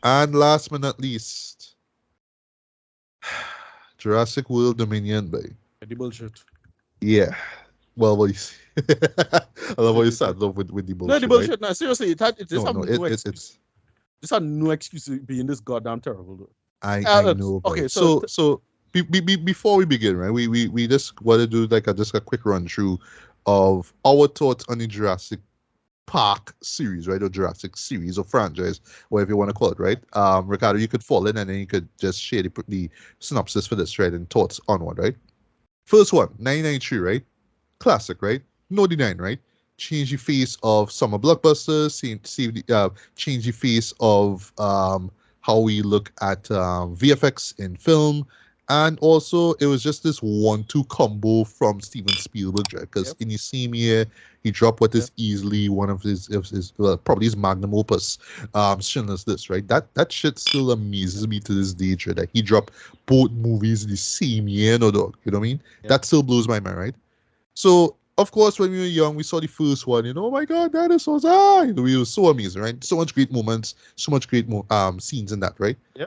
And last but not least, Jurassic World Dominion, by. The bullshit. Yeah. Well, what you see. I love how you started off with the No, the bullshit, right? bullshit. No, seriously, it just No, have no, no excuse. it's. Just have no excuse to being this goddamn terrible. Though. I know, Okay, but so before we begin, right? We just want to do like just a quick run through of our thoughts on the Jurassic Park series, right? Or Jurassic series or franchise, whatever you want to call it, right? Ricardo, you could fall in and then you could just share the synopsis for this, right? And thoughts onward, right? First one, 1993, right? Classic, right? No denying, right? Change the face of summer blockbusters, change the face of how we look at VFX in film, and also it was just this 1-2 combo from Steven Spielberg, right? Because in the same year he dropped what is easily one of his probably his magnum opus, Schindler's List, right? That shit still amazes me to this day, right? That he dropped both movies in the same year, no dog. You know what I mean? That still blows my mind, right? So, of course, when we were young, we saw the first one, oh my God, dinosaurs, it was so amazing, right? So much great moments, so much great scenes in that, right? Yeah.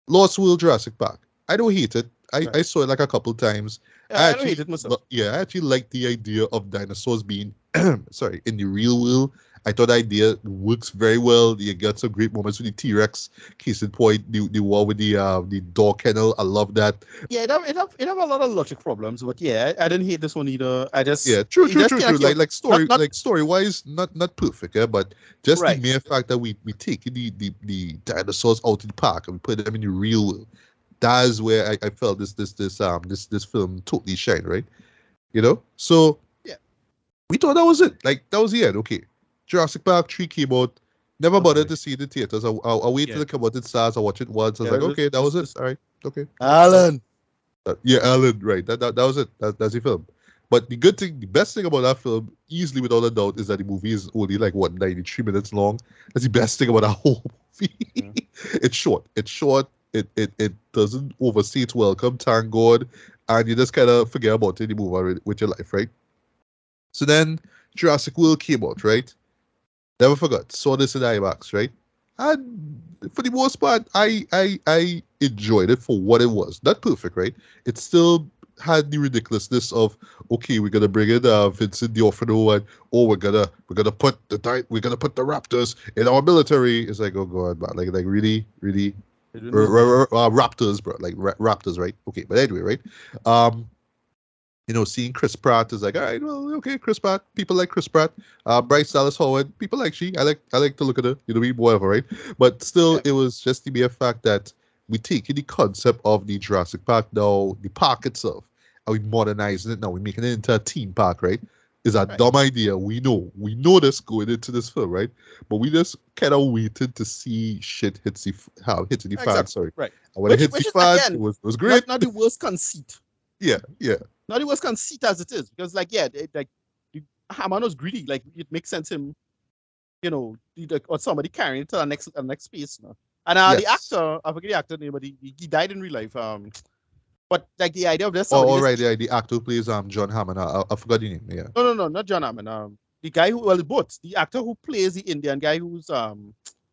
Lost World Jurassic Park. I don't hate it. I saw it like a couple times. Yeah, I don't hate it myself. Yeah, I actually like the idea of dinosaurs being, sorry, in the real world. I thought the idea works very well. You got some great moments with the T-Rex. Case in point, the war with the dog kennel. I love that. Yeah, it have a lot of logic problems, but yeah, I didn't hate this one either. I just true. Like story wise, not perfect, yeah, but just the mere fact that we take the dinosaurs out of the park and we put them in the real world. That is where I felt this film totally shined, right? You know, so yeah, we thought that was it. Like that was the end. Okay, Jurassic Park 3 came out. Never bothered to see it in theaters. I'll wait till it come out in stars. I watch it once. I was like, okay, that was it. All right, okay. Alan. Alan. Right. That was it. That's the film. But the best thing about that film, easily without a doubt, is that the movie is only like 93 minutes long. That's the best thing about that whole movie. Yeah. It's short. It doesn't overstay its welcome, thank God, and you just kind of forget about it and you move on with your life, right? So then Jurassic World came out, right? Never forgot. Saw this in IMAX, right? And for the most part, I enjoyed it for what it was. Not perfect, right? It still had the ridiculousness of, okay, we're gonna bring in Vincent D'Onofrio and we're gonna put the Raptors in our military. It's like, oh God, man, like really Raptors, bro, like Raptors, right? Okay, but anyway, right? Seeing Chris Pratt is like, all right, well, okay, Chris Pratt. People like Chris Pratt. Bryce Dallas Howard. People like she. I like to look at her. Whatever, right? But still, it was just the mere fact that we take the concept of the Jurassic Park now, the park itself, and we modernizing it now. We're making it into a theme park, right? Is a dumb idea. We know this going into this film, right? But we just kind of waited to see shit hits the fan. Sorry, right? And when it hits the fan, again, it was great. Not the worst conceit. Yeah. Not the worst conceit as it is, because Hammond was greedy. Like it makes sense him, or somebody carrying it to the next space. And the actor, I forget the actor name, but he died in real life. But like the idea of this. Oh, right. Yeah, the actor who plays John Hammond. I forgot the name. Yeah. No, not John Hammond. The guy both the actor who plays the Indian guy who's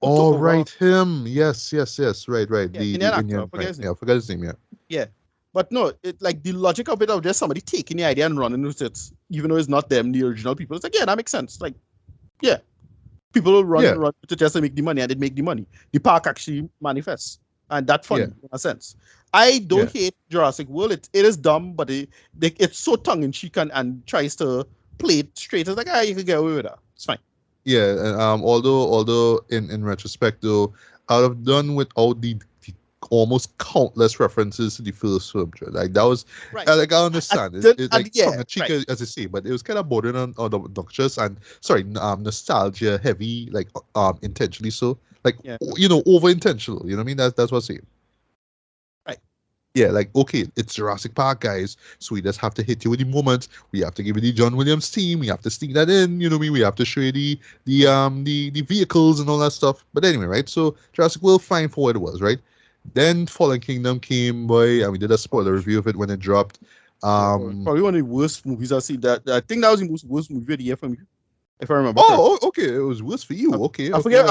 Oh, right, him. Yes. Right. Yeah, the Indian Indian. Actor. Right. Yeah, I forgot his name. Yeah. Yeah. But no, like the logic of it of just somebody taking the idea and running with it, even though it's not them, the original people. It's like, yeah, that makes sense. Like, yeah, people will run to just to make the money, and they make the money. The park actually manifests, and that's funny in a sense. I don't hate Jurassic World. It is dumb, but it's so tongue in cheek and tries to play it straight. It's like, you can get away with that. It's fine. Yeah. Although in retrospect though, I would have done without the almost countless references to the first film. Like that was I understand it's like tongue in cheek, as I say, but it was kind of bordering on obnoxious and nostalgia heavy, like intentionally so, like over intentional. You know what I mean? That's what I'm saying. Right. Yeah, like okay, it's Jurassic Park, guys. So we just have to hit you with the moment. We have to give you the John Williams theme. We have to sneak that in. You know what I mean? We have to show you the vehicles and all that stuff. But anyway, right? So Jurassic World, fine for what it was, right? Then Fallen Kingdom came by, and we did a spoiler review of it when it dropped. Probably one of the worst movies I've seen. I think that was the worst movie of the year for me, if I remember. Oh, okay, it was worse for you. Okay, I forget.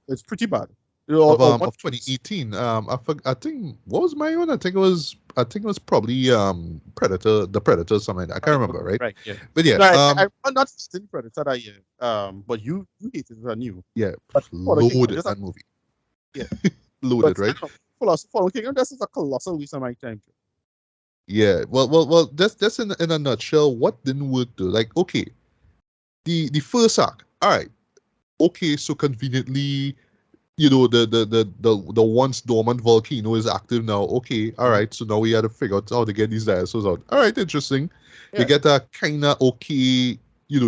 It's pretty bad. Of 2018. I think what was my one? I think it was probably Predator, the Predator, something like that. I can't remember, right? Right. Yeah. But yeah, No, I'm not seeing Predator that year. But you hated it on you. yeah, But loaded that movie. Yeah. Loaded, right? Fallen Kingdom, this is a colossal waste of my time. Yeah. Well. That's in a nutshell. What didn't work though? Like, okay, the first arc. All right. Okay, so conveniently, the once dormant volcano is active now. Okay, all right. So now we had to figure out how to get these dinosaurs out. All right, interesting. Yeah. You get a kind of okay,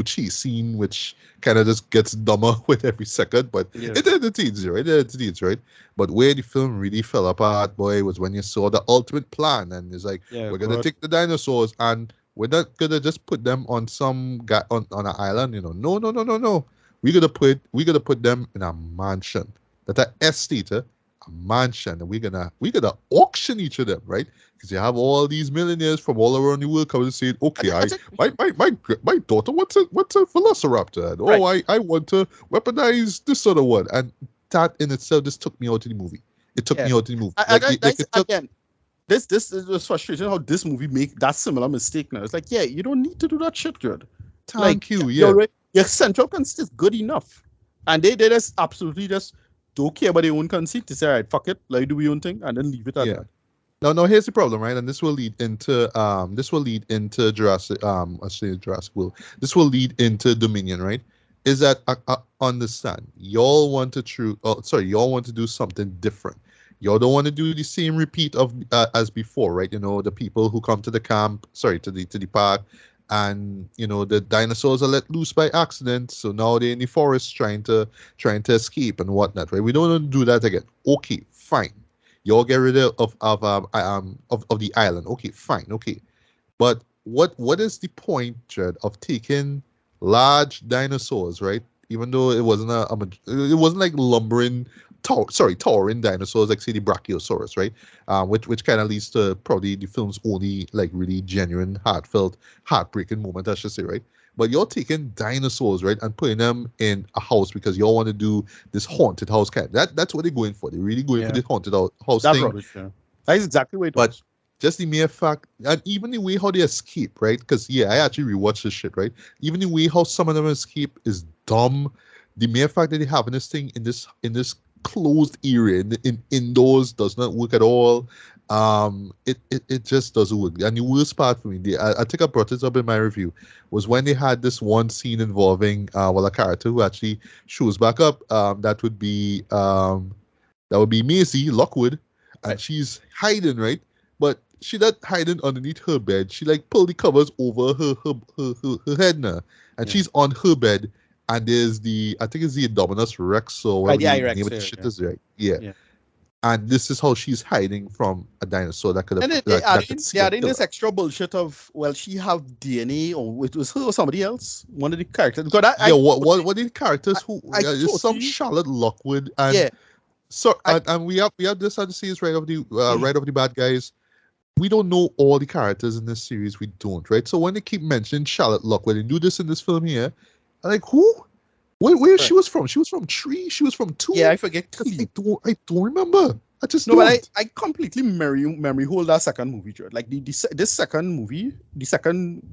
chase scene, which kind of just gets dumber with every second, but it entertains you, right? It entertains, right? But where the film really fell apart, boy, was when you saw the ultimate plan, and it's like, we're gonna take the dinosaurs and we're not gonna just put them on some guy on an island, No. We're gonna put them in a mansion. That are estate, a mansion, and we're gonna auction each of them, right? Because you have all these millionaires from all around the world coming and saying, okay, my daughter wants a velociraptor, and right. I want to weaponize this sort of one, and that in itself just took me out of the movie. It took me out of the movie. Again, this is frustrating how this movie make that similar mistake now. It's like, yeah, you don't need to do that shit, good. Thank you. Yeah, your central conceit is good enough, and they just absolutely just don't care about their own conceit. They say, all right, fuck it, let you do your own thing, and then leave it at that. No, here's the problem, right? And this will lead into Jurassic Jurassic World. This will lead into Dominion, right? Is that I understand y'all want to do something different. Y'all don't want to do the same repeat of as before, right? The people who come to the camp, to the park, and the dinosaurs are let loose by accident, so now they're in the forest trying to escape and whatnot, right? We don't want to do that again. Okay, fine. Y'all get rid of the island. Okay, fine. Okay, but what is the point, Jed, of taking large dinosaurs, right? Even though it wasn't it wasn't like lumbering, towering dinosaurs like say the Brachiosaurus, right? Which kind of leads to probably the film's only like really genuine, heartfelt, heartbreaking moment, I should say, right? But you're taking dinosaurs, right, and putting them in a house because y'all want to do this haunted house kind. That's what they're going for. They're really going for this haunted house thing. Rubbish, yeah. That's exactly what it was. Just the mere fact, and even the way how they escape, right? Because I actually rewatched this shit, right? Even the way how some of them escape is dumb. The mere fact that they have this thing in this closed area in indoors does not work at all. It just doesn't work. And the worst part for me, I think I brought this up in my review, was when they had this one scene involving a character who actually shows back up. That would be Maisie Lockwood, and she's hiding, right? But she not hiding underneath her bed. She like pull the covers over her head now, and she's on her bed. And there's I think it's the Indominus Rex or whatever the name of the shit is, right? Yeah. And this is how she's hiding from a dinosaur that could have. And they adding this extra bullshit of, well, she have DNA, or it was her or somebody else. One of the characters. What are the characters who? There's some Charlotte Lockwood and and we have this on the series right of the bad guys. We don't know all the characters in this series. We don't, right? So when they keep mentioning Charlotte Lockwood and do this in this film here, I'm like, who? Where she was from? She was from 3. She was from 2. Yeah, I forget. I don't remember. I just no, but I completely memory hold that second movie. Like this second movie, the second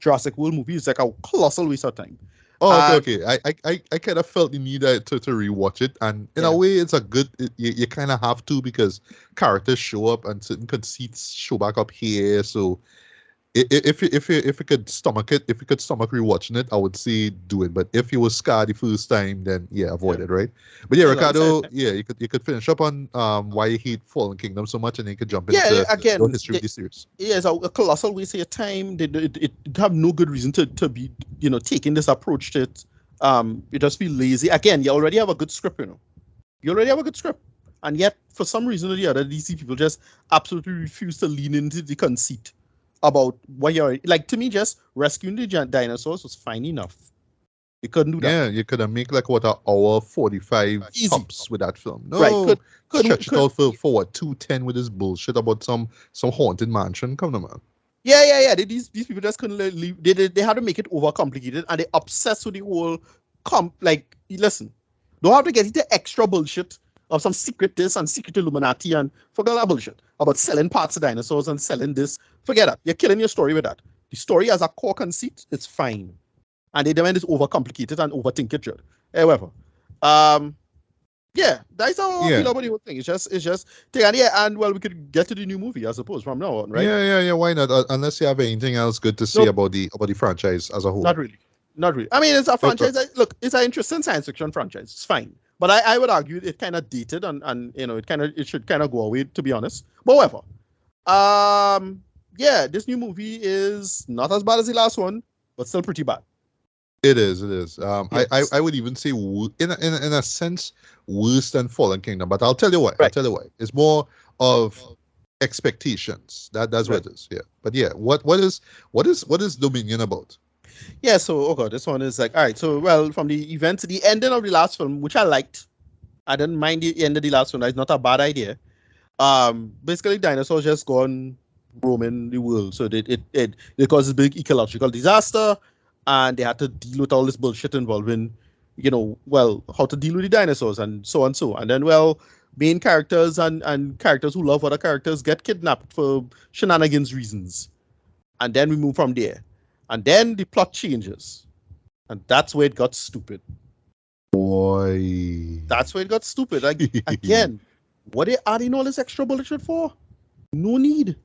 Jurassic World movie is like a colossal waste of time. Oh, okay. I kind of felt the need to rewatch it, and in a way, it's a good. You kind of have to, because characters show up and certain conceits show back up here. So if you could stomach it, if you could stomach rewatching it, I would say do it. But if you were scarred the first time, then avoid it, right? But Ricardo, you could finish up on why you hate Fallen Kingdom so much, and then you could jump into the history of the series. Yeah, it's a colossal waste of your time. It have no good reason to be taking this approach to it. You just feel lazy. Again, you already have a good script, You already have a good script, and yet for some reason or the other, DC people just absolutely refuse to lean into the conceit about what you're like. To me, just rescuing the dinosaurs was fine enough. You couldn't do that. Yeah, you could have make like what, an hour 45 tops with that film. No, right? Stretch it out for what, 2:10 with this bullshit about some haunted mansion. Come on, man. Yeah. These people just couldn't leave. They had to make it overcomplicated, and they obsessed with the whole listen. Don't have to get into extra bullshit of some secret this and secret Illuminati and forget that bullshit about selling parts of dinosaurs and selling this. Forget that. You're killing your story with that. The story as a core conceit, it's fine. And they demand is overcomplicated and overthink it. However, yeah, that's how I feel about the whole thing. It's just and well, we could get to the new movie, I suppose, from now on, right? Yeah. Why not? Unless you have anything else good to say about the franchise as a whole. Not really. I mean, it's a franchise. Look, it's an interesting science fiction franchise. It's fine, but I would argue it kind of dated and it should kind of go away, to be honest. But whatever. Yeah, this new movie is not as bad as the last one, but still pretty bad. It is. Yes. I would even say in a sense worse than Fallen Kingdom, but I'll tell you why. Right. It's more of expectations. That's what it is. Yeah. But yeah, what is Dominion about? Yeah, so this one is like, all right, so well, from the event to the ending of the last film, which I liked. I didn't mind the end of the last film. That's not a bad idea. Basically dinosaurs just gone roaming the world. So it caused a big ecological disaster. And they had to deal with all this bullshit involving, how to deal with the dinosaurs and so on. And then, main characters and characters who love other characters get kidnapped for shenanigans reasons. And then we move from there. And then the plot changes. And that's where it got stupid. Boy. That's where it got stupid. Like, again, what are they adding all this extra bullshit for? No need.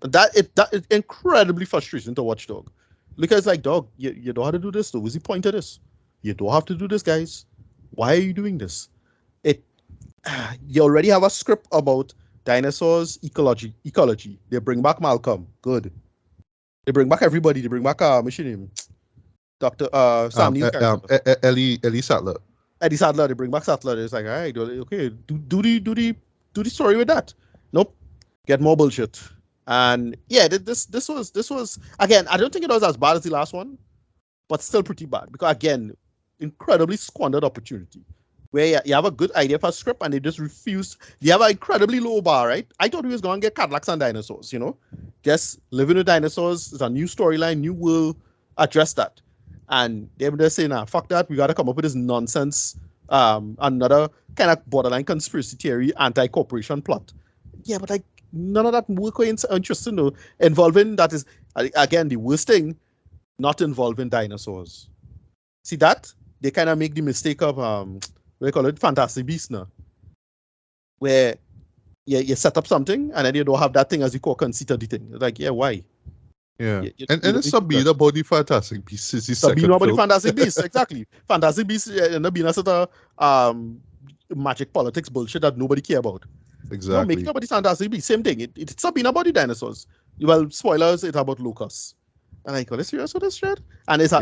That is incredibly frustrating to watch, dog. Because like, dog, you don't have to do this though. What's the point of this? You don't have to do this, guys. Why are you doing this? You already have a script about dinosaurs, ecology. They bring back Malcolm. Good. They bring back everybody. They bring back what's your name? Dr. Sam Neill's character. Ellie Sattler. Eddie Sattler. They bring back Sattler. It's like, all right, okay, do the story with that. Nope. Get more bullshit. And yeah, this was again, I don't think it was as bad as the last one, but still pretty bad because again, incredibly squandered opportunity where you have a good idea for a script and they just refused. You have an incredibly low bar, right? I thought we was going to get Cadillacs and dinosaurs, just living with dinosaurs. It's a new storyline, new world, address that. And they were just saying, nah, fuck that. We got to come up with this nonsense, another kind of borderline conspiracy theory, anti-corporation plot. Yeah, but like, none of that work or interesting though. Involving that is again the worst thing, not involving dinosaurs. See that? They kind of make the mistake of what they call it, Fantastic Beasts now. Where you set up something and then you don't have that thing as you core conceit of the thing. Like, yeah, why? Yeah. And it's Sabina about the Fantastic Beasts. Sabina about the Fantastic Beasts, exactly. Fantastic Beasts end up being a sort of magic politics bullshit that nobody care about. Exactly. No, making about the Fantastic Beasts, same thing. It's not been about the dinosaurs. Well, spoilers, it's about locusts. And I go, serious with this shit? And it's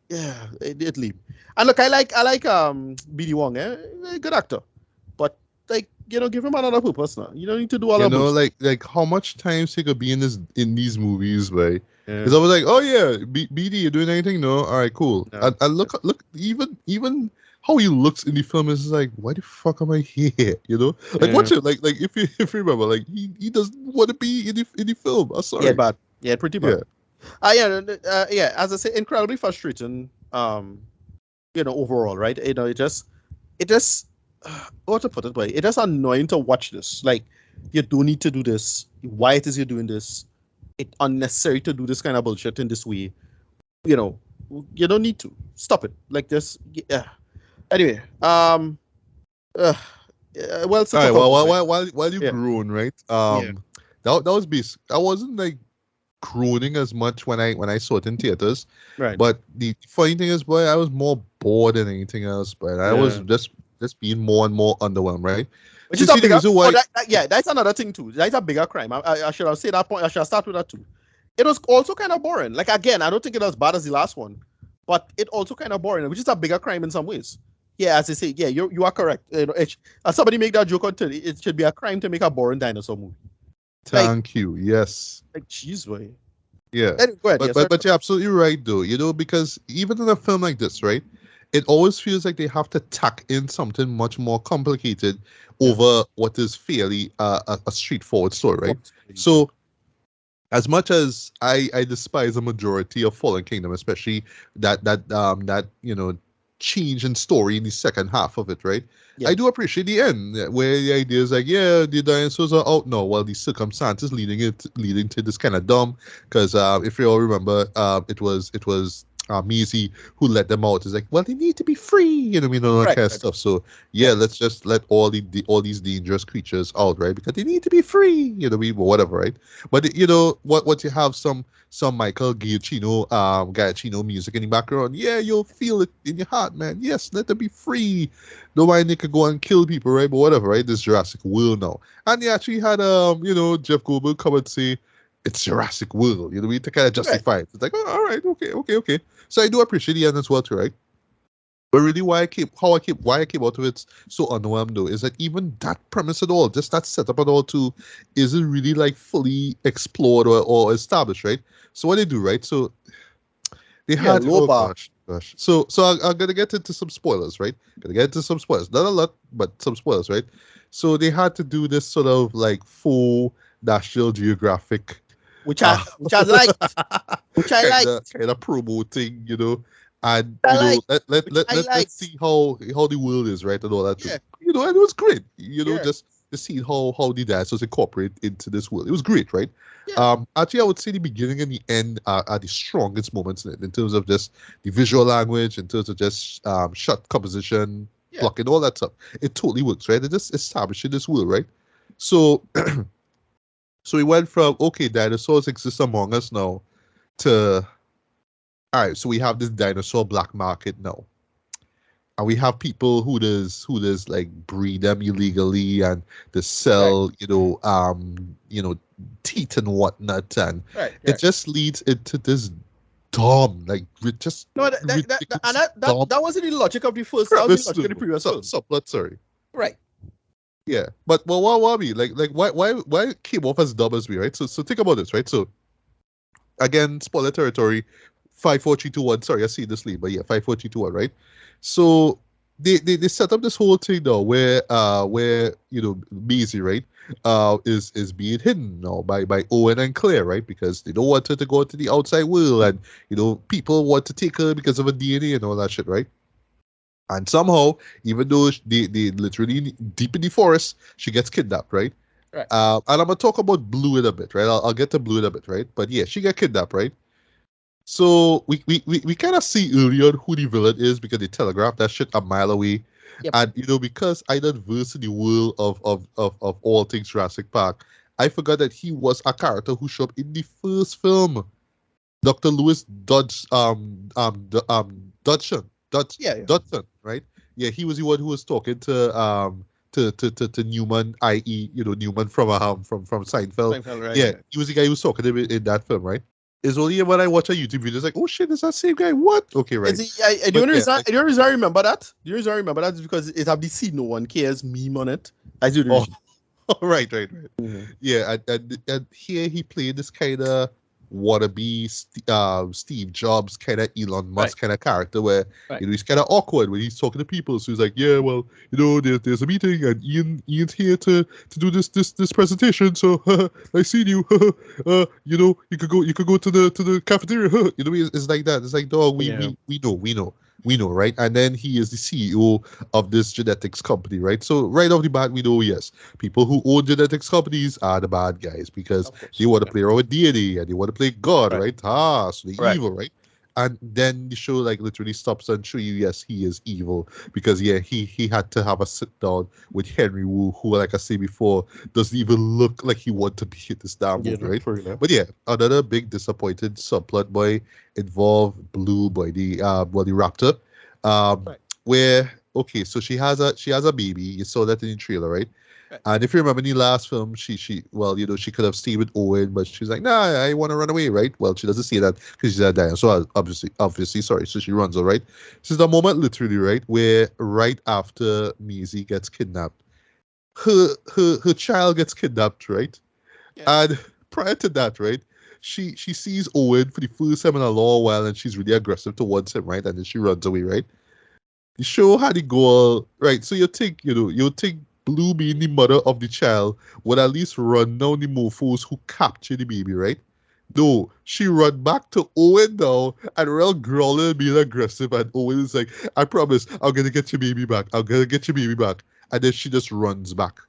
it leave. And look, I like B.D. Wong, good actor. But like, give him another purpose now. You don't need to do all of that. Like how much times he could be in these movies, right? Because I was like, oh yeah, BD, you doing anything? No, all right, cool. Yeah. And look, even how he looks in the film is like, why the fuck am I here? Watch it. Like if you remember, like he doesn't want to be in the film. I'm sorry. Yeah, bad. Yeah, pretty bad. Yeah. As I say, incredibly frustrating. Overall, right? It just, what to put it by? It is annoying to watch this. Like, you don't need to do this. Why it is you're doing this? It's unnecessary to do this kind of bullshit in this way. You don't need to. Stop it. Like this. Yeah. Anyway, well, all right, while you groan, right? That was beast. I wasn't like groaning as much when I saw it in theaters, right? But the funny thing is, boy, I was more bored than anything else. But I was just being more and more underwhelmed, right? Which is a bigger, that's another thing too. That's a bigger crime. I should have said that point. I should have started with that too. It was also kind of boring. Like again, I don't think it was as bad as the last one, but it also kind of boring, which is a bigger crime in some ways. Yeah, as I say, yeah, you are correct. As somebody make that joke on Twitter, it should be a crime to make a boring dinosaur movie. Thank you. Yes. Like, jeez, way. Yeah. Go ahead. But you're absolutely right, though. Because even in a film like this, right, it always feels like they have to tack in something much more complicated over what is fairly a straightforward story, right? So, as much as I despise a majority of Fallen Kingdom, especially that change in story in the second half of it, right? Yeah. I do appreciate the end where the idea is like, yeah, the dinosaurs are out now. Well, the circumstances leading to this kind of dumb. Because if you all remember, it was Maisie who let them out. It's like, well, they need to be free, you know, what I mean, all that Right, kind of right. stuff. So yeah, let's just let all these dangerous creatures out, right? Because they need to be free, you know, whatever, right? But you know what you have some Michael Giacchino music in the background. Yeah, you'll feel it in your heart, man. Yes, let them be free. No mind they could go and kill people, right? But whatever, right? This Jurassic World now. And they actually had Jeff Goldblum come and say it's Jurassic World, you know, we to kind of justify it. It's like, oh, all right, okay. So I do appreciate the end as well, too, right? But really, why I came out of it so underwhelmed though is that even that premise at all, just that setup at all too, isn't really like fully explored or established, right? So what they do, right? So they had low bar. gosh. So I'm gonna get into some spoilers, right? Gonna get into some spoilers, not a lot, but some spoilers, right? So they had to do this sort of like full National Geographic, Which I liked. Which I liked. kind of promoting, you know. And I you know, like- let's see how the world is, right, and all that. Yeah. You know, and it was great. You know, Yeah. just to see how the dinosaurs incorporate into this world. It was great, right? Yeah. Actually, I would say the beginning and the end are the strongest moments in terms of just the visual language, in terms of just shot composition, Yeah. blocking, all that stuff. It totally works, right? It just establishing this world, right? So, so we went from okay, dinosaurs exist among us now, to all right, so we have this dinosaur black market now. And we have people who does like breed them illegally and they sell, teeth and whatnot, and it just leads into this dumb, like just No, that wasn't the logic of the first. That was the logic of the previous film. subplot, sorry. Right. Yeah, but what I mean, like why it came off as dumb as me, right? So think about this, right? So again, spoiler territory. 5, 4, 3, 2, 1. Sorry, I see this lead, but yeah, 5, 4, 3, 2, 1, right? So they set up this whole thing now where Maisie, right, is being hidden now by Owen and Claire, right? Because they don't want her to go to the outside world, and people want to take her because of her DNA and all that shit, right? And somehow, even though they literally deep in the forest, she gets kidnapped, right? Right. And I'm gonna talk about Blue in a bit, right? I'll get to Blue in a bit, right? But yeah, she got kidnapped, right? So we kind of see early on who the villain is because they telegraph that shit a mile away. Yep. And because I don't verse in the world of all things Jurassic Park, I forgot that he was a character who showed up in the first film. Dr. Lewis Dodgson. Dodgson, right? Yeah, he was the one who was talking to Newman, i.e., Newman from Seinfeld. Seinfeld, right, yeah, he was the guy who was talking to him in that film, right? It's only when I watch a YouTube video, it's like, oh shit, is that same guy? What? Okay, right. The only reason I remember that, is because it have the "See No One Cares" meme on it. I do. Right. Mm-hmm. Yeah, and here he played this kind of wannabe Steve Jobs kind of Elon Musk kind of character where he's kind of awkward when he's talking to people. So he's like, yeah, well, there's a meeting and Ian's here to do this presentation. So I seen you. You could go to the cafeteria. It's like that. It's like, dog, we know, right? And then he is the CEO of this genetics company, right? So right off the bat, we know, yes, people who own genetics companies are the bad guys because they want to play around with DNA and they want to play God, right? So they're evil, right? And then the show like literally stops and show you, yes, he is evil because he had to have a sit down with Henry Wu, who, like I said before, doesn't even look like he want to be in this damn movie, right? But yeah, another big disappointed subplot boy involved Blue Boy, the raptor, where so she has a baby. You saw that in the trailer, right? And if you remember in the last film, she could have stayed with Owen, but she's like, nah, I want to run away, right? Well, she doesn't say that because she's a dinosaur, obviously, sorry. So she runs, all right? This is the moment, literally, right, where right after Maisie gets kidnapped, her child gets kidnapped, right? Yeah. And prior to that, right, she sees Owen for the first time in a long while, and she's really aggressive towards him, right? And then she runs away, right? The show had the goal, right? So you think Blue, being the mother of the child, would at least run down the mofos who capture the baby, right? No, she run back to Owen now and real growling and being aggressive. And Owen is like, I promise, I'm gonna get your baby back. I'm gonna get your baby back. And then she just runs back.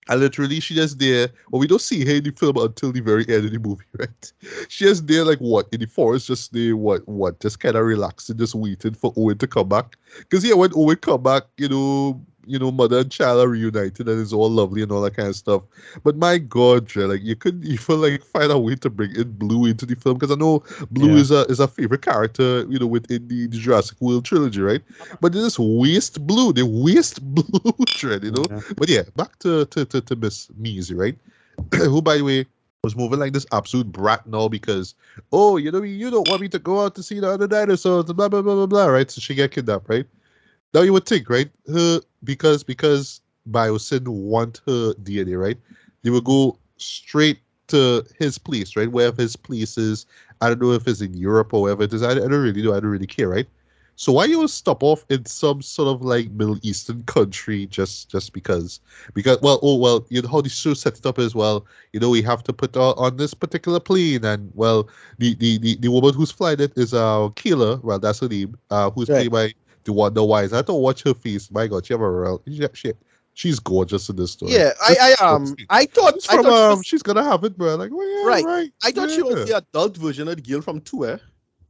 And literally, she just there. Well, we don't see her in the film until the very end of the movie, right? She just there, like what in the forest, just there, what, just kind of relaxing, just waiting for Owen to come back. Because yeah, when Owen come back, mother and child are reunited and it's all lovely and all that kind of stuff. But my God, Dre, like you couldn't even like find a way to bring in Blue into the film because I know Blue is a favorite character, within the Jurassic World trilogy, right? But they just waste Blue. They waste Blue, Dre, Yeah. But yeah, back to Miss Measy, right? Who, by the way, was moving like this absolute brat now because, you don't want me to go out to see the other dinosaurs, blah blah blah blah blah, right? So she get kidnapped, right? Now you would think, right? Because Biosyn want her DNA, right? They would go straight to his place, right? Wherever his place is. I don't know if it's in Europe or wherever it is. I don't really know. I don't really care, right? So why you would stop off in some sort of like Middle Eastern country just because you know how the show set it up as well. We have to put on this particular plane, and well, the woman who's flying it is Kayla. Well, that's her name. Who's played by the Wonder Wise. I had to watch her face. My God, she have a real she's gorgeous in this story. Yeah, I thought she's gonna have it, bro. Like, well, yeah, right. I thought she was the adult version of the girl from Tour,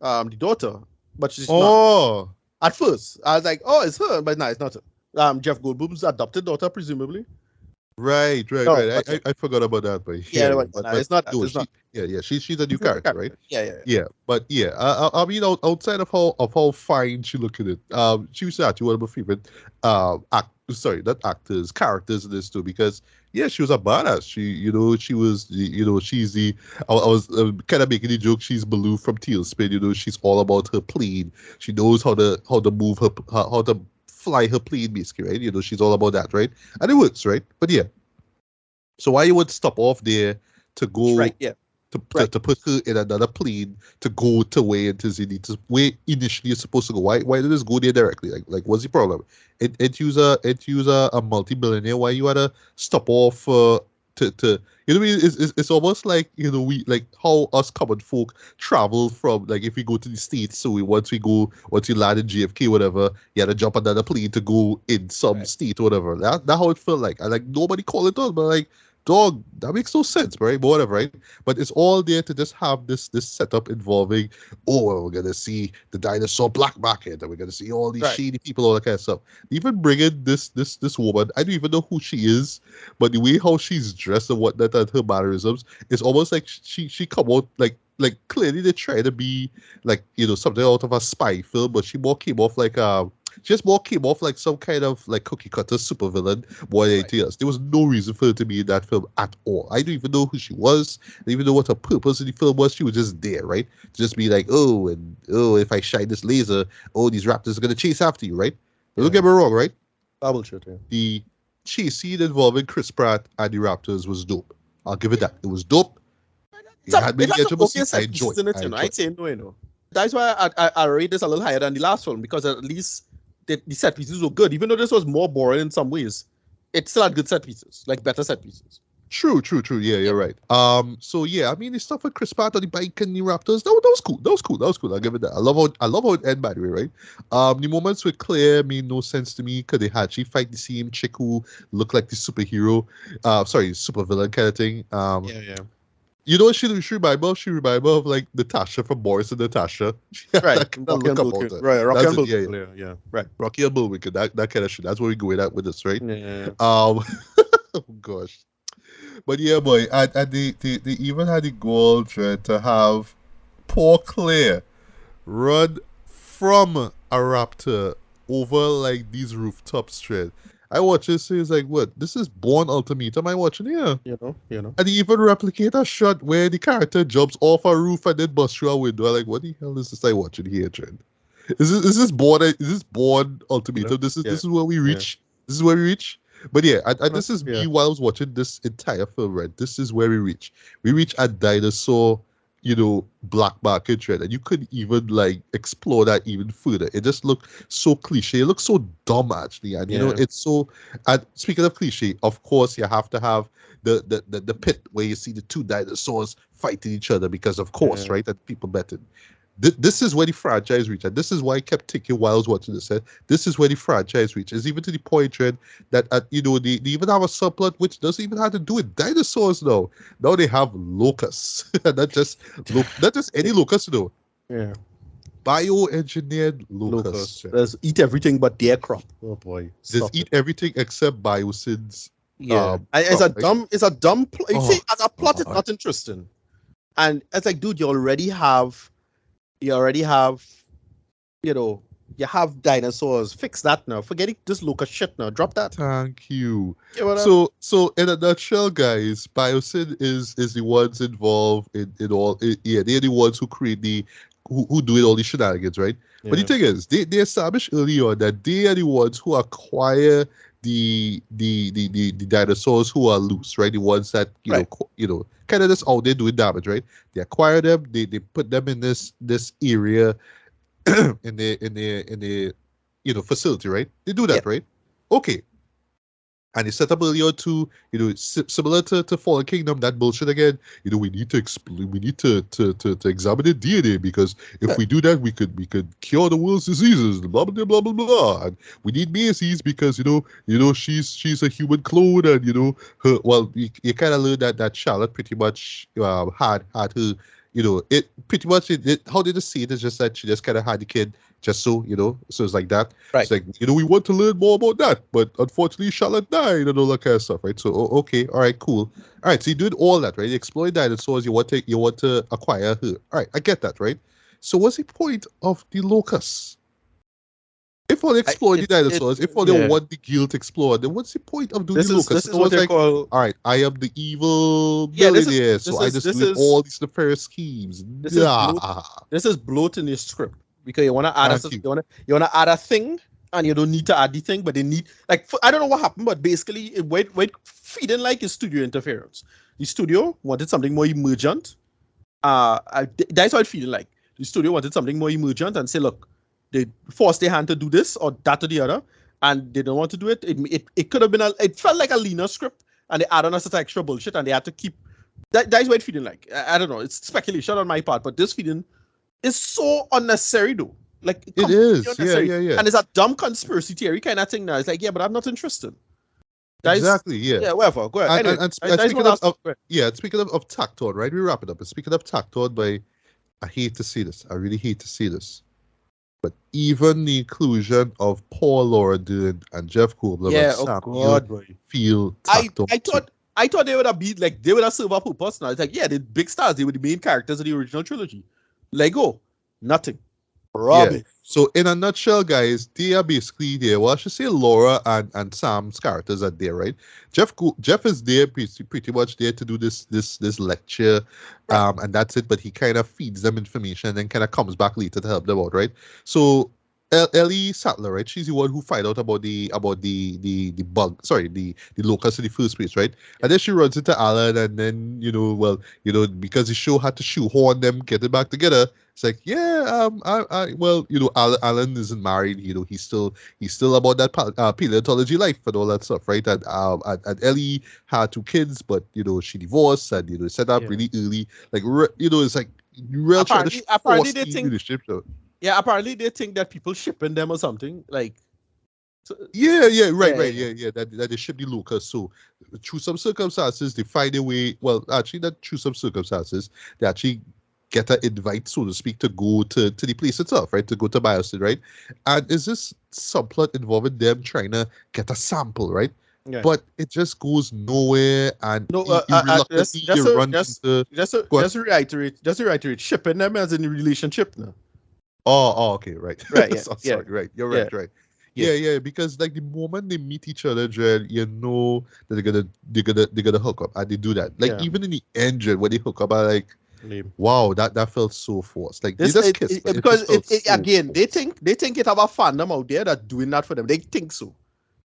the daughter, but she's not. At first, I was like, oh, it's her, but no, it's not her. Jeff Goldblum's adopted daughter, presumably. Right. I forgot about that, but it's not. No, she's a new character, right? Yeah. But yeah, I mean, outside of how fine she looked at it, she was actually one of my favorite characters in this too, because yeah, she was a badass. She was, she's the. I was kind of making the joke. She's Baloo from Tailspin. She's all about her plane. She knows how to move how to fly her plane, basically, right? She's all about that, right? And it works, right? But yeah. So why you would stop off there to go to put her in another plane to go to where where initially you're supposed to go? Why did this go there directly? Like what's the problem? It use a multi-billionaire. Why you had to stop off to it's almost like we like how us common folk travel from, like, if we go to the States, so once you land in JFK, whatever, you had to jump another plane to go in some state or whatever. That's how it felt like. And like nobody called it on, but like, dog, that makes no sense, right? But whatever, right? But it's all there to just have this setup involving, we're gonna see the dinosaur black market, and we're gonna see all these shady people, all that kind of stuff. Even bringing this woman, I don't even know who she is, but the way how she's dressed and whatnot and her mannerisms, it's almost like she come out like clearly they try to be like something out of a spy film, but she came off like some kind of like cookie cutter supervillain more than anything else. There was no reason for her to be in that film at all. I don't even know who she was. I don't even know what her purpose in the film was. She was just there, right? To just be like, if I shine this laser, these raptors are gonna chase after you, right? But don't get me wrong, right? Bullshit, yeah. The chase scene involving Chris Pratt and the raptors was dope. I'll give it that. It was dope. It had many edges. I enjoyed it. I ain't saying no. That's why I rate this a little higher than the last film, because at least the set pieces were good. Even though this was more boring in some ways, it still had good set pieces, like better set pieces. True. Yeah, you're right. So yeah, I mean, the stuff with Chris Pratt on the bike and the Raptors, that was cool. That was cool. I'll give it that. I love how it ended, by the way, right? The moments with Claire made no sense to me because they had she fight the same chick who looked like the superhero, supervillain kind of thing. Yeah. You know what she reminded me of? She reminded me of like Natasha from Boris and Natasha. Right. Rocky and Bullwinkle. Yeah. Right. Rocky and Bullwinkle. That kind of shit. That's where we going at with this, right? Yeah. Oh gosh. But yeah, boy, and they even had the goal to have poor Claire run from a raptor over like these rooftops, Trent. I watch this, so it's like, what? This is Born Ultimatum. I watching here. You know. And they even replicate a shot where the character jumps off a roof and then busts through a window. I'm like, what the hell is this I watching here, Trent? Is this Born Ultimatum? This is where we reach. Yeah. This is where we reach. But yeah, and this is me while I was watching this entire film, right? This is where we reach. We reach a dinosaur, black market trend, and you couldn't even like explore that even further. It just looked so cliche. It looks so dumb, actually, and it's so. And speaking of cliche, of course, you have to have the pit where you see the two dinosaurs fighting each other because, of course, right, that people betted. This is where the franchise reached, and this is why I kept thinking while I was watching this. This is where the franchise reaches, even to the point, Red, that they even have a subplot which doesn't even have to do with dinosaurs now. Now they have locusts, not just any locust, though. Yeah. Bioengineered locusts. Let's eat everything but their crop. Oh boy. Just eat everything except biocids. Yeah. It's a dumb you see, as a plot, it's not interesting. And it's like, dude, you already have, you dinosaurs. Fix that now. Forget this locust shit now. Drop that. Thank you. So in a nutshell, guys, biocid is the ones involved in all. They're the ones who create who do it all these shenanigans, right? Yeah. But the thing is, they established early on that they are the ones who acquire the dinosaurs who are loose, right? The ones that kind of just out there doing damage, right? They acquire them, they put them in this area in the facility, right? They do that, right? Okay. And they set up earlier to, similar to Fallen Kingdom, that bullshit again. We need to examine the DNA, because if we do that, we could cure the world's diseases. Blah blah blah blah blah. And we need Macy's because she's a human clone, and you kind of learned that Charlotte pretty much had her. It pretty much how they just see it is just that she just kind of had the kid just so so it's like that. Right. It's like we want to learn more about that, but unfortunately Charlotte died and all that kind of stuff, right? So okay, all right, cool, all right. So you did all that, right? You exploit dinosaurs. You want to acquire her. All right, I get that, right? So what's the point of the locusts? If all they exploit the dinosaurs, if all they want the guild explored, then what's the point of doing the locusts? This is what they call. All right, I am the evil millionaire, so I just do all these nefarious schemes. This is bloat in your script, because you want to add you want to add a thing, and you don't need to add the thing, but they need, like, I don't know what happened, but basically it feeding like is studio interference. The studio wanted something more emergent. That's what it feeling like. The studio wanted something more emergent and say, look, they forced their hand to do this or that or the other, and they don't want to do it. It could have been it felt like a leaner script, and they add on a certain extra bullshit, and they had to keep. That is what it's feeling like. I don't know. It's speculation on my part, but this feeling is so unnecessary, though. Like it is. Yeah. And it's a dumb conspiracy theory kind of thing now. It's like, but I'm not interested. Exactly. Yeah. Whatever. Go ahead. And speaking of Tacton, right? We wrap it up. And speaking of Tacton, I hate to see this. I really hate to see this. But even the inclusion of Paul Laura Dern and Jeff Goldblum and feel I thought they would have been like, they would have served a purpose now. It's like, the big stars, they were the main characters of the original trilogy. Lego, nothing. Robbie. Yeah. So in a nutshell, guys, they are basically there. Well, I should say Laura and Sam's characters are there, right? Jeff is there pretty much there to do this lecture, and that's it. But he kind of feeds them information and then kind of comes back later to help them out, right? So Ellie Sattler, right? She's the one who find out about the bug, the locust in the first place, right? And then she runs into Alan, and then because the show had to shoehorn them getting back together. It's like, Alan isn't married. He's still about that paleontology life and all that stuff, right? And Ellie had 2 kids, but she divorced and set up really early. Like it's like real tradition. Apparently they think. Yeah, apparently they think that people shipping them or something like. Right. That they ship the locusts. So through some circumstances, they find a way. Well, actually, not through some circumstances, they actually get an invite, so to speak, to go to the place itself, right? To go to Biocid, right? And is this subplot involving them trying to get a sample, right? Yeah. But it just goes nowhere, and just to reiterate, shipping them as in a relationship now. Oh, okay, right. Right, yeah. Sorry, right. You're right, right. Yeah, because like the moment they meet each other, Dred, that they're gonna hook up, and they do that. Like even in the end, Dred, when they hook up, I like. Wow, that felt so forced. Like they just kissed, because they think it have a fandom out there that's doing that for them. They think so.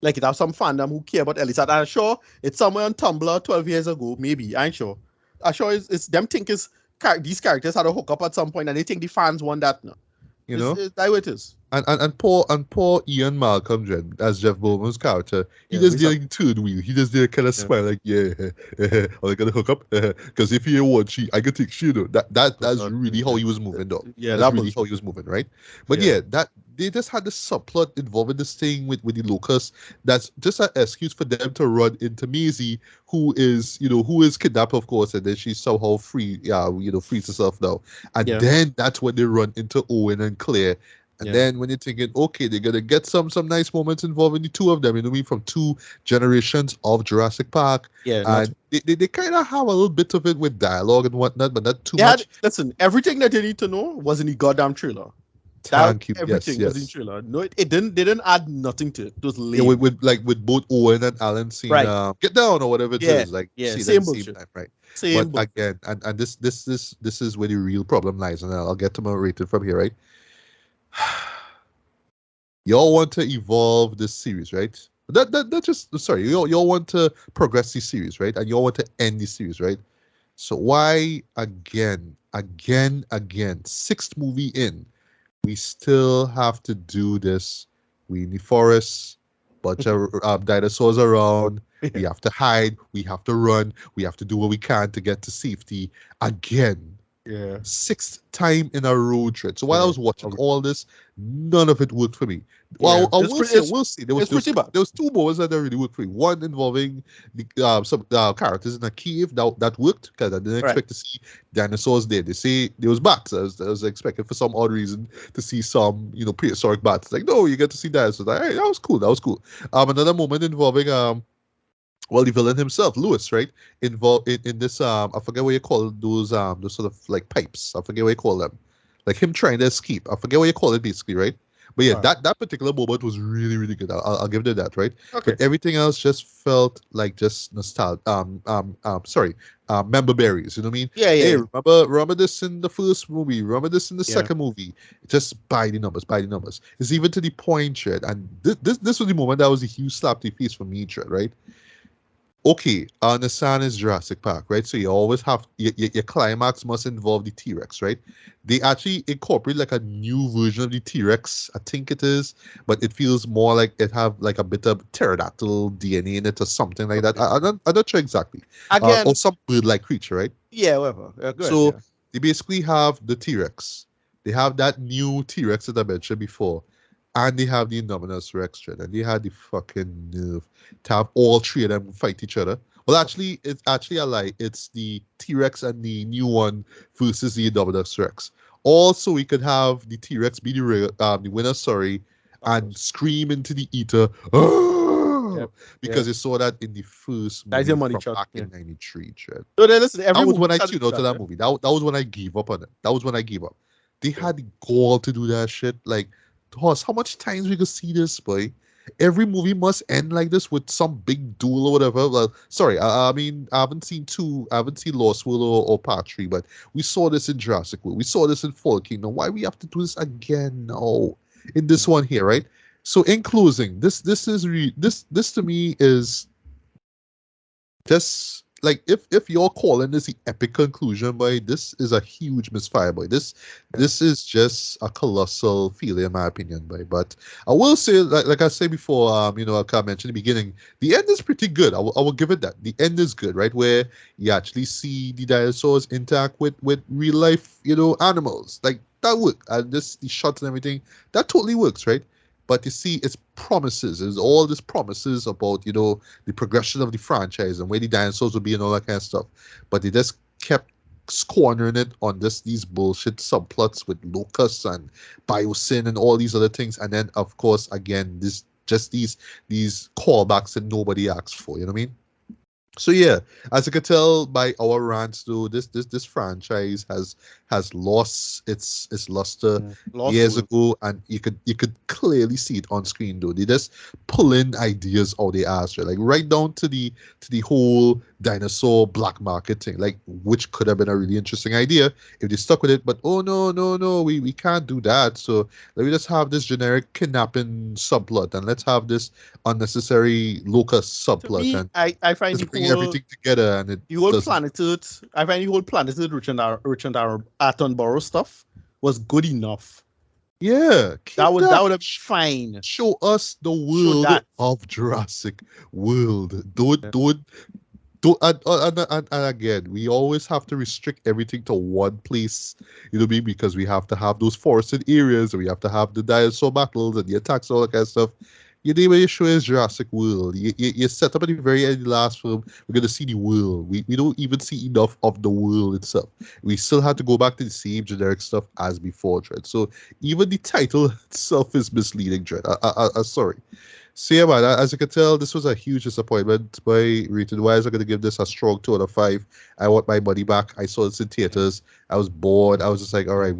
Like it have some fandom who care about Elisa. I'm sure it's somewhere on Tumblr 12 years ago, maybe. I ain't sure. I'm sure it's them think these characters had a hook up at some point, and they think the fans want that now. You know? It's that way it is. And poor Ian Malcolm as Jeff Bowman's character, he Yeah, just we did saw. like third wheel. He just did kind of Yeah. smile like, yeah, are they gonna hook up? Because if you want she, I can take she though. That's really how he was moving though. Yeah, That's that really was. how he was moving, right? But Yeah. yeah, that they just had this subplot involving this thing with the locust. That's just an excuse for them to run into Maisie, who is kidnapped, of course, and then she's somehow free, frees herself now. And Yeah. then that's when they run into Owen and Claire. And Yeah. then when you're thinking, okay, they're gonna get some nice moments involving the two of them, you know what I mean, from two generations of Jurassic Park. Yeah. Not. And they kind of have a little bit of it with dialogue and whatnot, but not too They had much. listen. Everything that you need to know was in the goddamn trailer. That Thank you. Yes, everything was in the yes. trailer. No, it didn't. They didn't add nothing to it. It was Yeah, lame. with both Owen and Alan seeing Right. get down or whatever it Yeah. is, like Yeah. see that Same same bullshit. time, right? Same But bullshit. again, and this is where the real problem lies, and I'll get to my rating from here, right? Y'all want to evolve this series, right? That just sorry, y'all want to progress this series, right? And y'all want to end this series, right? So why again, sixth movie in, we still have to do this? We in the forest, bunch of dinosaurs around. We have to hide. We have to run. We have to do what we can to get to safety again. Yeah. Sixth time in a row trip. So while I Yeah. was watching all this, none of it worked for me. Yeah. Well, I It's will pretty. say, there was It's pretty bad. there was two moments that really worked for me. One involving the some characters in a cave that worked because I didn't Right. expect to see dinosaurs there. They say there was bats. I was expecting for some odd reason to see some prehistoric bats. Like no, you get to see dinosaurs. Like, hey, that was cool. That was cool. Another moment involving well, the villain himself, Lewis, right? Involved in this I forget what you call those sort of like pipes. I forget what you call them. Like him trying to escape. I forget what you call it basically, right? But yeah, Alright. that particular moment was really, really good. I'll give it that, right? Okay. But everything else just felt like just nostalgia. Member berries. You know what I mean? Yeah. Yeah. Hey, Yeah. remember this in the first movie? Remember this in the Yeah. second movie? Just buy the numbers, buy the numbers. It's even to the point, Chad. And this was the moment that was a huge slap to the face for me, Chad, right? Okay, I understand it's Jurassic Park, right? So you always have your climax must involve the T-Rex, right? They actually incorporate like a new version of the T-Rex, I think it is, but it feels more like it have like a bit of pterodactyl DNA in it or something like that. I'm not sure exactly. Again. Or some bird-like creature, right? Yeah. Whatever. Go ahead. So Yeah. they basically have the T-Rex. They have that new T-Rex that I mentioned before. And they have the Indominus Rex, Dread, and they had the fucking nerve to have all three of them fight each other. Well, actually, it's actually a lie. It's the T-Rex and the new one versus the Indominus Rex. Also, we could have the T-Rex be the winner, sorry, and scream into the ether, "Ah!" Yep. because they saw that in the first That's movie your money from shot. back Yeah. in '93, Dread. So then listen. Every That was movie when I has tuned its out to shot, that movie. That was when I gave up on it. That was when I gave up. They had the gall to do that shit. Like, Horse, how much times we could see this, boy? Every movie must end like this with some big duel or whatever. Well, sorry, I mean, I haven't seen Lost World or Part 3, but we saw this in Jurassic World. We saw this in Fall Kingdom. Why we have to do this again now in this one here, right? So, in closing, this to me is just like if you're calling this the epic conclusion, boy, this is a huge misfire, boy. This is just a colossal failure in my opinion, boy. But I will say, like I said before, like I mentioned in the beginning, the end is pretty good. I will give it that. The end is good, right? Where you actually see the dinosaurs interact with real life, animals. Like that work. And the shots and everything, that totally works, right? But you see, it's promises. There's all these promises about, the progression of the franchise and where the dinosaurs will be and all that kind of stuff. But they just kept squandering it on these bullshit subplots with locusts and biosyn and all these other things. And then, of course, again, these callbacks that nobody asked for. You know what I mean? So yeah, as you can tell by our rants, though, this franchise has lost its luster years ago, and you could clearly see it on screen. Though they just pull in ideas out they ass, right? Like right down to the whole dinosaur black market thing, like which could have been a really interesting idea if they stuck with it. But oh no, we can't do that. So let me just have this generic kidnapping subplot, and let's have this unnecessary locust subplot, me, and I find just bring everything together, and the whole Planet Earth. I find the whole Planet Earth Richard Attenborough stuff was good enough Yeah, keep That would have been fine. Show us the Show world that. of Jurassic World. And again, we always have to restrict everything to one place, you know what I mean? Because we have to have those forested areas, and we have to have the dinosaur battles and the attacks, all that kind of stuff. Your name of your show is Jurassic World. You set up at the very end of the last film. We're going to see the world. We don't even see enough of the world itself. We still have to go back to the same generic stuff as before, Dread. So even the title itself is misleading, Dread. Sorry. So yeah, man, as you can tell, this was a huge disappointment. By rating-wise, I'm going to give this a strong 2 out of 5. I want my money back. I saw this in theaters. I was bored. I was just like, all right,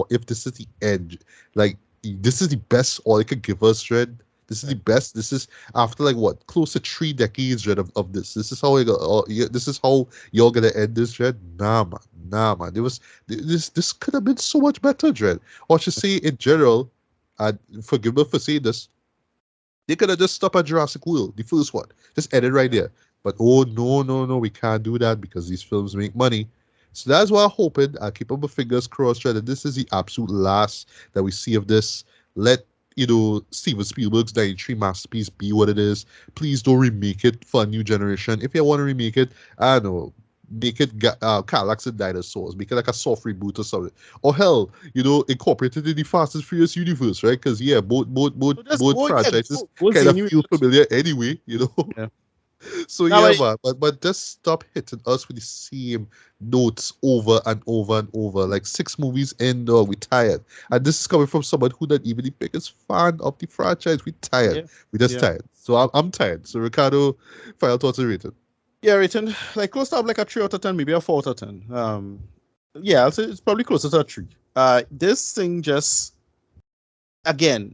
if this is the end, like, this is the best all it could give us, Dread. This is the best. This is after like what, close to 3 decades, Dread, of this. This is how this is how y'all gonna end this, Dread. Nah, man. This could have been so much better, Dread. Or I should say, in general, and forgive me for saying this, they could have just stopped at Jurassic World, the first one, just end it right there. But oh no, we can't do that because these films make money. So that's why I'm hoping. I'll keep up my fingers crossed, Dread, that this is the absolute last that we see of this. Let Steven Spielberg's 93 masterpiece be what it is. Please don't remake it for a new generation. If you want to remake it, I don't know, make it Cadillacs and Dinosaurs. Make it like a soft reboot or something. Or hell, incorporate it in the Fast and Furious universe, right? Because yeah, both franchises kind of feel familiar anyway, Yeah. So now, yeah, man, but just stop hitting us with the same notes over and over and over. Like 6 movies in, we tired. And this is coming from someone who not even the biggest fan of the franchise. We tired. Yeah. We just tired. So I'm tired. So Ricardo, final thoughts and rating. Yeah, rating like close to like a 3 out of 10, maybe a 4 out of 10. Yeah, I'll say it's probably closer to a 3. This thing just, again,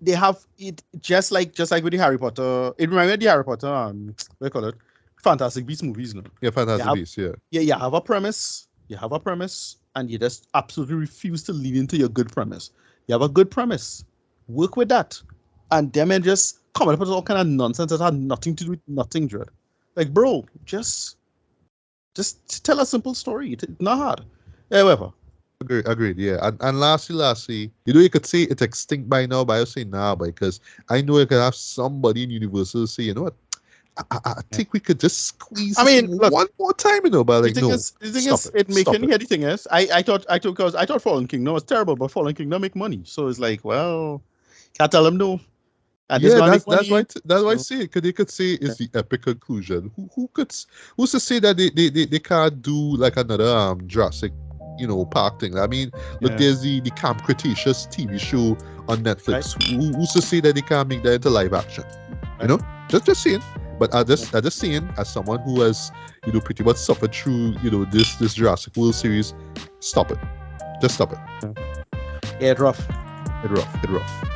they have it just like with the Harry Potter. It reminds me of the Harry Potter, what do you call it? Fantastic Beasts movies, no? Yeah, Fantastic Beasts, yeah. Yeah, you have a premise, and you just absolutely refuse to lean into your good premise. You have a good premise, work with that, and them and just come up with all kind of nonsense that had nothing to do with nothing, Dread. Like, bro, just tell a simple story. It's not hard. However. Agreed, yeah. And lastly, you could say it's extinct by now, but I say nah, because I know you can have somebody in Universal say, you know what, I think we could just squeeze look, one more time, but like, the thing is, it making the thing is, I thought Fallen Kingdom was terrible, but Fallen Kingdom make money. So it's like, well, can't tell them no. And yeah, that's why I say it, because they could say it's the epic conclusion. Who's to say that they can't do like another Jurassic Park thing? I mean, look, there's the Camp Cretaceous TV show on Netflix. Right. Who's to say that they can't make that into live action? Right. Just saying. But I just saying, as someone who has pretty much suffered through this Jurassic World series, stop it. Just stop it. Yeah, it's rough. It's rough.